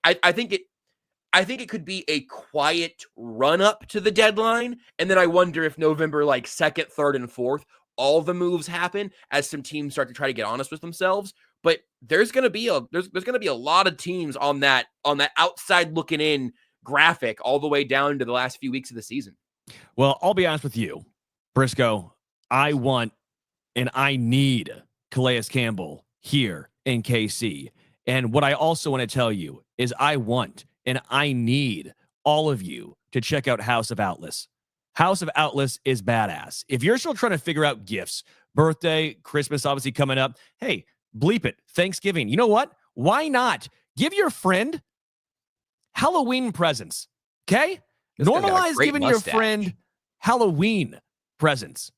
I think it could be a quiet run up to the deadline. And then I wonder if November, like 2nd, 3rd, and 4th, all the moves happen as some teams start to try to get honest with themselves. But there's going to be a lot of teams on that outside looking in graphic all the way down to the last few weeks of the season. Well, I'll be honest with you, Briscoe. I want and I need Calais Campbell here in KC. And what I also want to tell you is I want and I need all of you to check out House of Outless. House of Outless is badass. If you're still trying to figure out gifts, birthday, Christmas obviously coming up, hey, bleep it, Thanksgiving. You know what? Why not give your friend Halloween presents? Okay? Normalize giving your friend Halloween presents.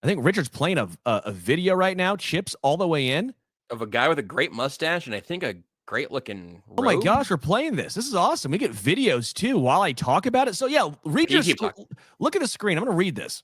I think Richard's playing a video right now, chips all the way in. Of a guy with a great mustache and I think a great looking robe. Oh my gosh, we're playing this. This is awesome. We get videos too while I talk about it. So yeah, look at the screen. I'm going to read this.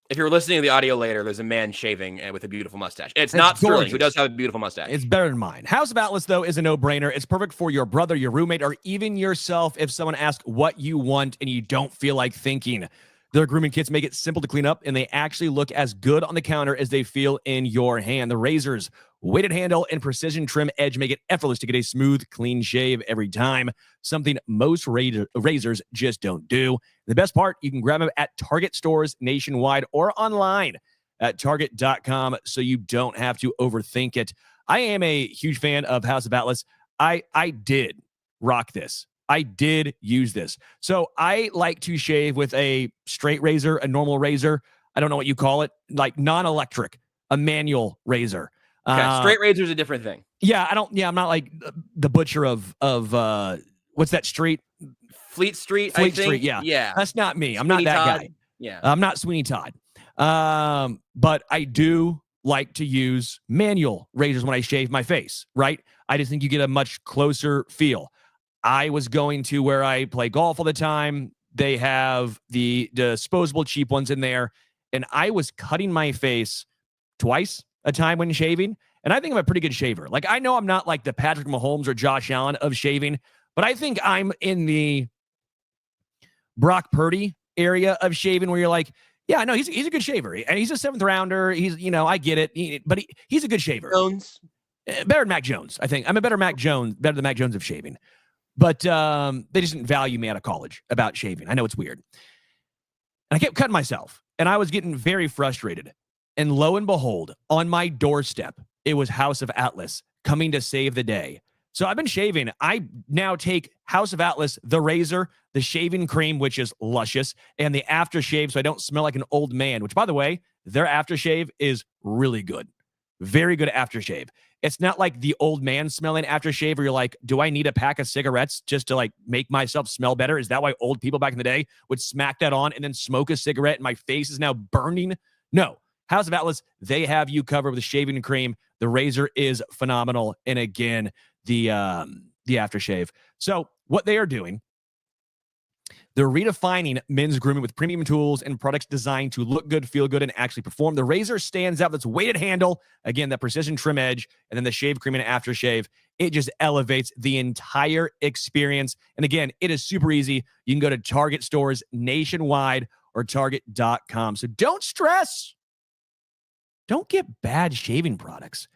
If you're listening to the audio later, there's a man shaving with a beautiful mustache. It's not Sterling, who does have a beautiful mustache. It's better than mine. House of Atlas, though, is a no-brainer. It's perfect for your brother, your roommate, or even yourself if someone asks what you want and you don't feel like thinking. Their grooming kits make it simple to clean up, and they actually look as good on the counter as they feel in your hand. The razors, weighted handle, and precision trim edge make it effortless to get a smooth, clean shave every time, something most razors just don't do. The best part, you can grab them at Target stores nationwide or online at target.com so you don't have to overthink it. I am a huge fan of House of Atlas. I did rock this. I did use this. So I like to shave with a straight razor, a normal razor. I don't know what you call it, like non-electric, a manual razor. Okay, straight razor is a different thing. Yeah, I'm not like the butcher of what's that street? Fleet Street, Fleet Street, yeah. That's not me. I'm not that guy. Yeah. I'm not Sweeney Todd. But I do like to use manual razors when I shave my face, right? I just think you get a much closer feel. I was going to where I play golf all the time. They have the disposable cheap ones in there. And I was cutting my face twice a time when shaving. And I think I'm a pretty good shaver. Like, I know I'm not like the Patrick Mahomes or Josh Allen of shaving, but I think I'm in the Brock Purdy area of shaving where you're like, yeah, no, he's a good shaver. And he's a 7th rounder. He's, I get it. But he's a good shaver. Jones. Better than Mac Jones, I think. I'm a better Mac Jones, better than Mac Jones of shaving. But they just didn't value me out of college about shaving. I know it's weird. And I kept cutting myself. And I was getting very frustrated. And lo and behold, on my doorstep, it was House of Atlas coming to save the day. So I've been shaving. I now take House of Atlas, the razor, the shaving cream, which is luscious, and the aftershave so I don't smell like an old man, which, by the way, their aftershave is really good. Very good aftershave. It's not like the old man smelling aftershave where you're like, do I need a pack of cigarettes just to like make myself smell better? Is that why old people back in the day would smack that on and then smoke a cigarette and my face is now burning? No. House of Atlas, they have you covered with the shaving cream. The razor is phenomenal. And again, the aftershave. So what they are doing, they're redefining men's grooming with premium tools and products designed to look good, feel good, and actually perform. The razor stands out. That's weighted handle. Again, that precision trim edge, and then the shave cream and aftershave. It just elevates the entire experience. And again, it is super easy. You can go to Target stores nationwide or target.com. So don't stress. Don't get bad shaving products.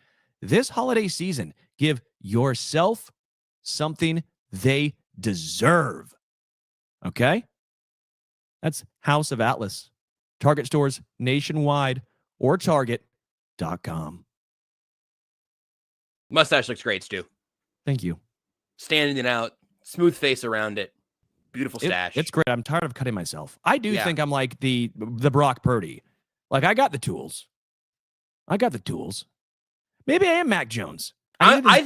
This holiday season, give yourself something they deserve. Okay? That's House of Atlas. Target stores nationwide or target.com. Mustache looks great, Stu. Thank you. Standing out, smooth face around it. Beautiful stash. It's great. I'm tired of cutting myself. I do think I'm like the Brock Purdy. Like, I got the tools. Maybe I am Mac Jones. I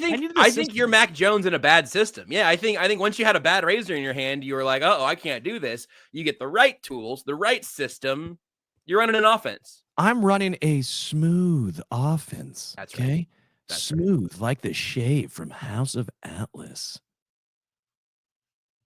think you're Mac Jones in a bad system. Yeah, I think once you had a bad razor in your hand, you were like, oh, I can't do this. You get the right tools, the right system. You're running an offense. I'm running a smooth offense. That's okay? right. That's smooth, right. Like the shave from House of Atlas.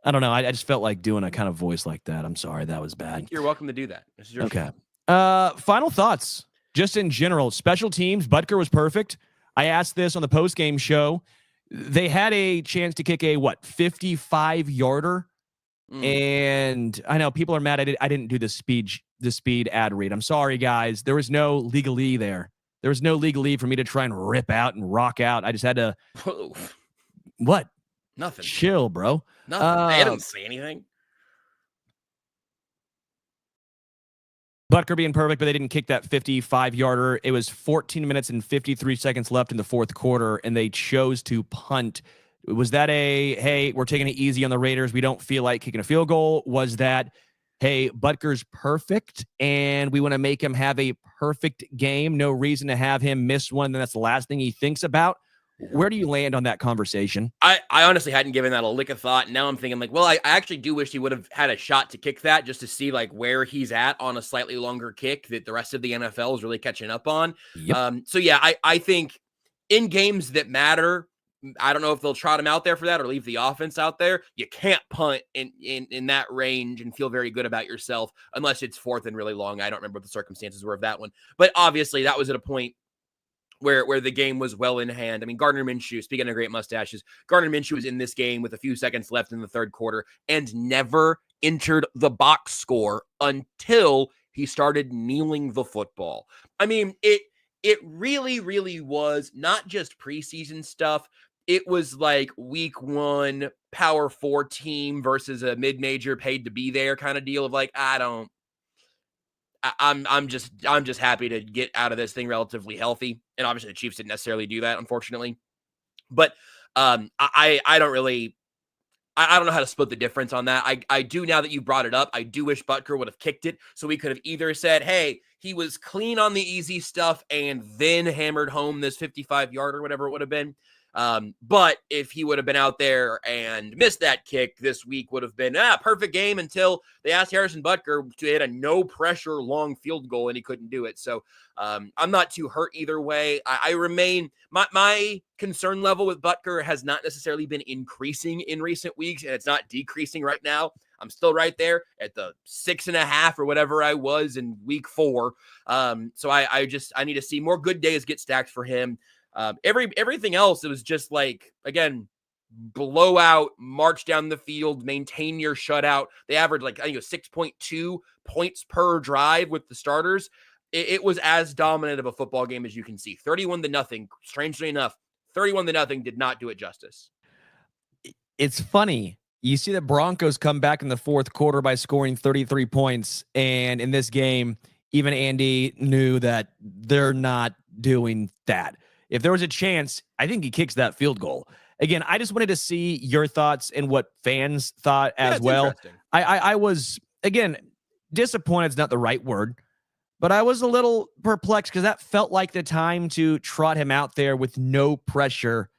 I don't know. I just felt like doing a kind of voice like that. I'm sorry. That was bad. You're welcome to do that. This is your okay. Final thoughts. Just in general, special teams. Butker was perfect. I asked this on the post-game show. They had a chance to kick a, 55-yarder? And I know people are mad I didn't do the speed ad read. I'm sorry, guys. There was no legalese there. There was no legalese for me to try and rip out and rock out. I just had to... Whoa. What? Nothing. Chill, bro. Nothing. I didn't say anything. Butker being perfect, but they didn't kick that 55-yarder. It was 14 minutes and 53 seconds left in the fourth quarter, and they chose to punt. Was that hey, we're taking it easy on the Raiders, we don't feel like kicking a field goal? Was that, hey, Butker's perfect, and we want to make him have a perfect game, no reason to have him miss one, and that's the last thing he thinks about? Where do you land on that conversation? I honestly hadn't given that a lick of thought. Now I'm thinking like, well, I actually do wish he would have had a shot to kick that just to see like where he's at on a slightly longer kick that the rest of the NFL is really catching up on. Yep. So yeah, I think in games that matter, I don't know if they'll trot him out there for that or leave the offense out there. You can't punt in that range and feel very good about yourself unless it's 4th and really long. I don't remember what the circumstances were of that one, but obviously that was at a point where the game was well in hand. I mean, Gardner Minshew, speaking of great mustaches, Gardner Minshew was in this game with a few seconds left in the third quarter and never entered the box score until he started kneeling the football. I mean, it really, really was not just preseason stuff. It was like week 1 Power 4 team versus a mid-major paid to be there kind of deal of like, I'm just happy to get out of this thing relatively healthy. And obviously the Chiefs didn't necessarily do that, unfortunately. But I don't know how to split the difference on that. I do, now that you brought it up, I do wish Butker would have kicked it. So we could have either said, hey, he was clean on the easy stuff and then hammered home this 55-yard or whatever it would have been. But if he would have been out there and missed that kick, this week would have been perfect game until they asked Harrison Butker to hit a no pressure long field goal and he couldn't do it. So I'm not too hurt either way. I remain, my concern level with Butker has not necessarily been increasing in recent weeks, and it's not decreasing right now. I'm still right there at the 6.5 or whatever I was in week 4. So I need to see more good days get stacked for him. Everything else, it was just like, again, blowout, march down the field, maintain your shutout. They averaged like, I think it was 6.2 points per drive with the starters. It was as dominant of a football game as you can see. 31-0. Strangely enough, 31-0 did not do it justice. It's funny. You see the Broncos come back in the fourth quarter by scoring 33 points. And in this game, even Andy knew that they're not doing that. If there was a chance, I think he kicks that field goal. Again, I just wanted to see your thoughts and what fans thought as well. I was, again, disappointed is not the right word, but I was a little perplexed because that felt like the time to trot him out there with no pressure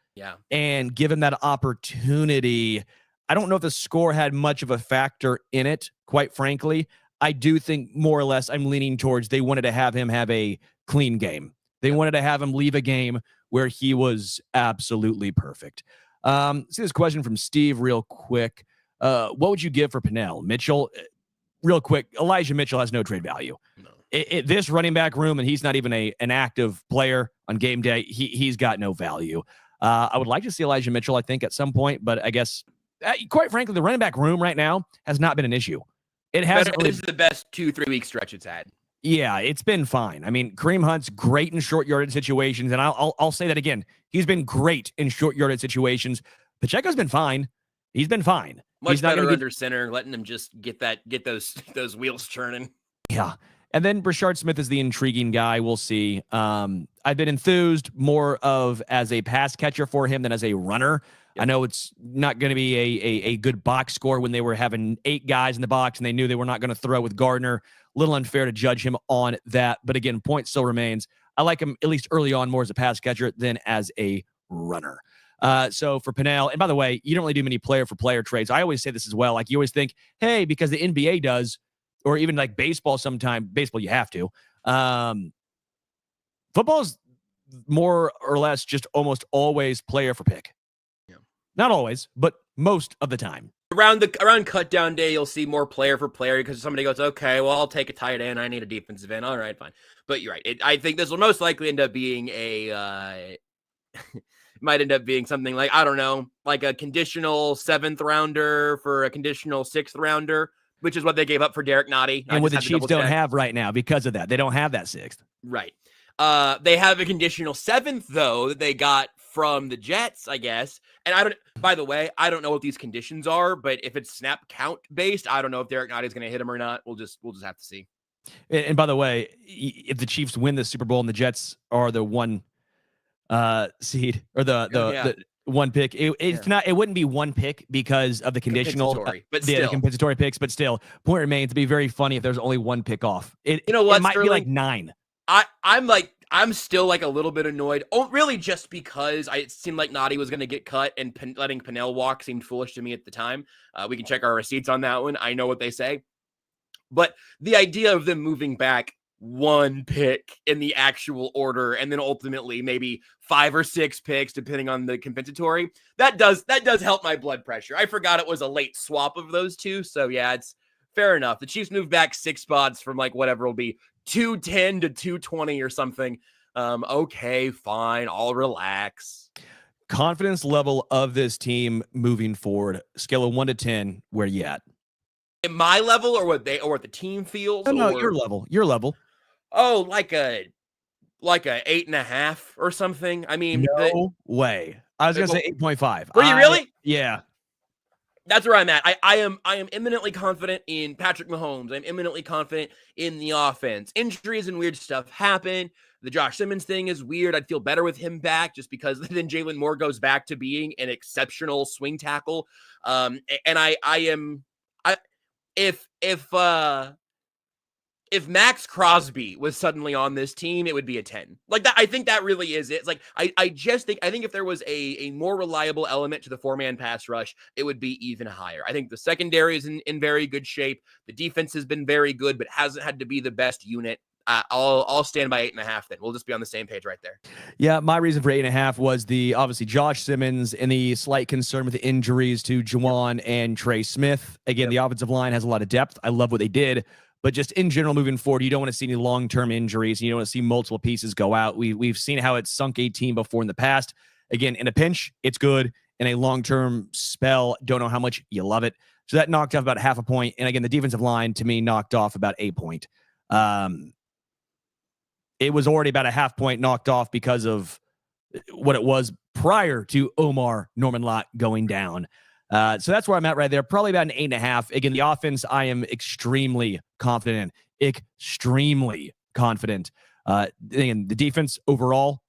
and give him that opportunity. I don't know if the score had much of a factor in it, quite frankly. I do think more or less I'm leaning towards they wanted to have him have a clean game. They wanted to have him leave a game where he was absolutely perfect. See this question from Steve real quick. What would you give for Pennel? Mitchell, real quick, Elijah Mitchell has no trade value. No. This running back room, and he's not even an active player on game day, he's got no value. I would like to see Elijah Mitchell, I think, at some point, but I guess, quite frankly, the running back room right now has not been an issue. It hasn't really. This is the best 2-3 week stretch it's had. Yeah, it's been fine. I mean, Kareem Hunt's great in short yardage situations, and I'll say that again. He's been great in short yardage situations. Pacheco's been fine. He's been fine. Much better under center, letting him just get those wheels churning. Yeah. And then Brashard Smith is the intriguing guy. We'll see. I've been enthused more of as a pass catcher for him than as a runner. Yep. I know it's not going to be a good box score when they were having 8 guys in the box and they knew they were not going to throw with Gardner. A little unfair to judge him on that. But again, point still remains. I like him at least early on more as a pass catcher than as a runner. So for Pennel, and by the way, you don't really do many player-for-player trades. I always say this as well. Like you always think, hey, because the NBA does, or even like baseball sometime. Baseball, you have to. Football is more or less just almost always player for pick. Yeah. Not always, but most of the time. Around cut down day, you'll see more player for player because somebody goes, okay, well, I'll take a tight end. I need a defensive end. All right, fine. But you're right. I think this will most likely end up being might end up being something like, I don't know, like a conditional 7th rounder for a conditional 6th rounder, which is what they gave up for Derek Nottie. And what the Chiefs don't have right now because of that. They don't have that 6th. Right. They have a conditional 7th, though, that they got from the Jets, I guess. And by the way, I don't know what these conditions are, but if it's snap count based, I don't know if Derek Nottie is going to hit him or not. We'll just have to see. And by the way, if the Chiefs win the Super Bowl and the Jets are the 1 seed or the 1 pick, it wouldn't be 1 pick because of the conditional, but still. The compensatory picks. But still, point remains, to be very funny if there's only 1 pick off. It what, might Sterling? be like 9. I'm like, I'm still like a little bit annoyed. Oh, really just because it seemed like Noddy was going to get cut and letting Pennel walk seemed foolish to me at the time. We can check our receipts on that one. I know what they say. But the idea of them moving back one pick in the actual order and then ultimately maybe 5 or 6 picks depending on the compensatory, that does help my blood pressure. I forgot it was a late swap of those two. So yeah, it's fair enough. The Chiefs moved back 6 spots from like whatever will be 210 to 220 or something. Okay, fine. I'll relax. Confidence level of this team moving forward, scale of 1 to 10, where you at? At my level or what the team feels? No, or... your level. Oh, like a 8.5 or something. I mean, no way. I was gonna say 8.5. Were you really? Yeah. That's where I'm at. I am eminently confident in Patrick Mahomes. I'm eminently confident in the offense. Injuries and weird stuff happen. The Josh Simmons thing is weird. I'd feel better with him back just because then Jalen Moore goes back to being an exceptional swing tackle. And if Max Crosby was suddenly on this team, it would be a 10. Like that, I think that really is it. It's like I think if there was a more reliable element to the 4-man pass rush, it would be even higher. I think the secondary is in very good shape. The defense has been very good, but hasn't had to be the best unit. I'll stand by 8.5 then. We'll just be on the same page right there. Yeah, my reason for 8.5 was obviously Josh Simmons and the slight concern with the injuries to Juwan and Trey Smith. Again, the offensive line has a lot of depth. I love what they did. But just in general, moving forward, you don't want to see any long-term injuries. You don't want to see multiple pieces go out. We've seen how it's sunk a team before in the past. Again, in a pinch, it's good. In a long-term spell, don't know how much you love it. So that knocked off about 0.5 point. And again, the defensive line, to me, knocked off about 8 point. It was already about 0.5 point knocked off because of what it was prior to Omarr Norman-Lott going down. So that's where I'm at right there. Probably about an 8.5. Again, the offense, I am extremely confident in. Extremely confident. Again, the defense overall,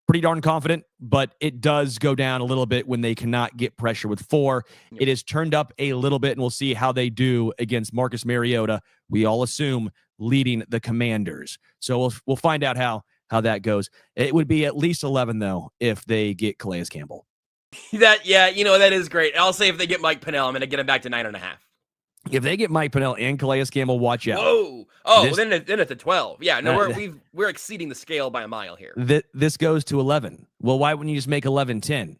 pretty darn confident, but it does go down a little bit when they cannot get pressure with 4. It has turned up a little bit, and we'll see how they do against Marcus Mariota. We all assume leading the Commanders. So we'll find out how that goes. It would be at least 11, though, if they get Calais Campbell. That is great. I'll say if they get Mike Pennel, I'm going to get him back to 9.5. If they get Mike Pennel and Calais Campbell, watch out. Whoa! Oh, then it's a 12. Yeah, no, we're exceeding the scale by a mile here. This goes to 11. Well, why wouldn't you just make 11-10?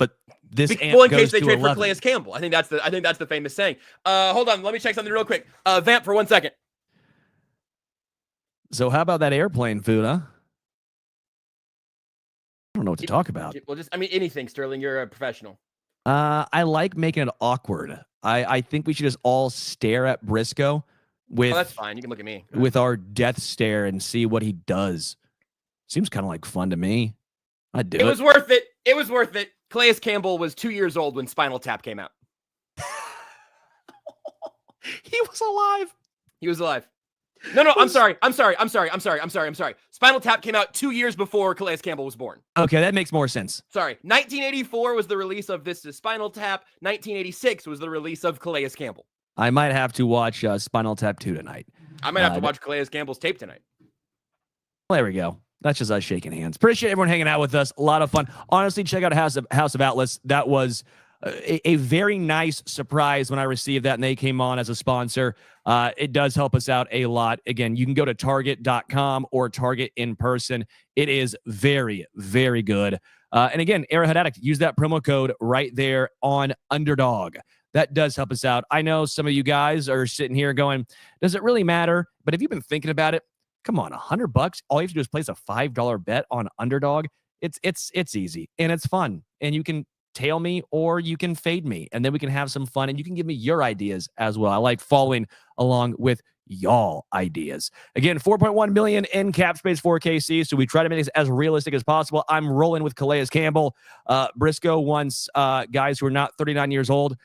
But this in case they trade 11. for Calais Campbell. I think that's the famous saying. Hold on, let me check something real quick. Vamp for 1 second. So how about that airplane food, huh? I don't know what to talk about. Well, anything, Sterling. You're a professional. I like making it awkward. I think we should just all stare at Briscoe with. Oh, that's fine. You can look at me. With our death stare and see what he does. Seems kind of like fun to me. I'd do it. It was worth it. It was worth it. Calais Campbell was 2 years old when Spinal Tap came out. He was alive. He was alive. No, I'm sorry. Spinal Tap came out 2 years before Calais Campbell was born. Okay, that makes more sense. Sorry. 1984 was the release of This Is Spinal Tap. 1986 was the release of Calais Campbell. I might have to watch Spinal Tap 2 tonight. I might have to watch Calais Campbell's tape tonight. Well, there we go. That's just us shaking hands. Appreciate everyone hanging out with us. A lot of fun. Honestly, check out House of Atlas. That was a very nice surprise when I received that and they came on as a sponsor. It does help us out a lot. Again, you can go to Target.com or Target in person. It is very, very good. And again, Arrowhead Addict, use that promo code right there on Underdog. That does help us out. I know some of you guys are sitting here going, does it really matter? But if you've been thinking about it, come on, $100. All you have to do is place a $5 bet on Underdog. It's easy and it's fun. And you can tail me or you can fade me and then we can have some fun and you can give me your ideas as well. I like following along with y'all ideas. Again, 4.1 million in cap space for KC, so we try to make this as realistic as possible. I'm rolling with Calais Campbell. Briscoe wants guys who are not 39 years old.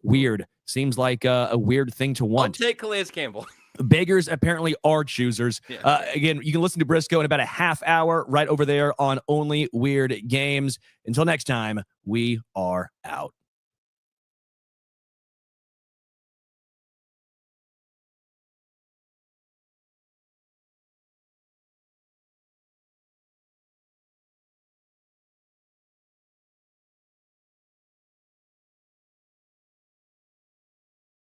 Weird. Seems like a weird thing to want. I'll take Calais Campbell. Beggars apparently are choosers. Yeah. Again, you can listen to Briscoe in about a half hour right over there on Only Weird Games. Until next time, we are out.